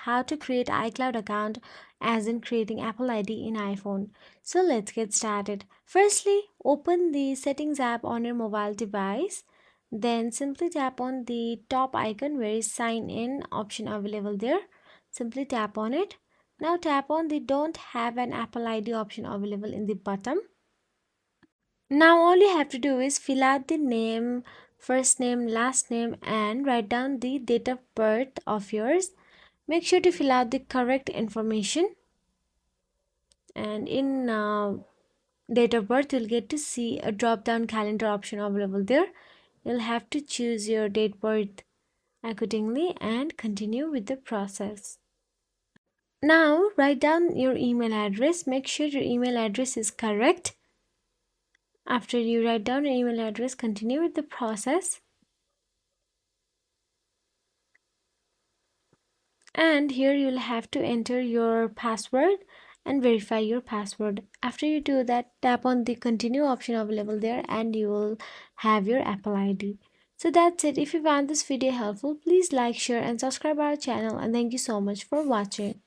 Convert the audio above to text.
how to create iCloud account as in creating Apple ID in iPhone. So let's get started. Firstly, open the settings app on your mobile device. Then simply tap on the top icon where is sign in option available there. Simply tap on it. Now tap on the don't have an Apple ID option available in the bottom. Now all you have to do is fill out the name, first name, last name and write down the date of birth of yours. Make sure to fill out the correct information, and in date of birth you'll get to see a drop down calendar option available there. You'll have to choose your date birth accordingly and continue with the process. Now write down your email address. Make sure your email address is correct. After you write down your email address, continue with the process. And here you'll have to enter your password and verify your password. After you do that, tap on the continue option available there and you will have your Apple ID. So that's it. If you found this video helpful, please like, share and subscribe our channel, and thank you so much for watching.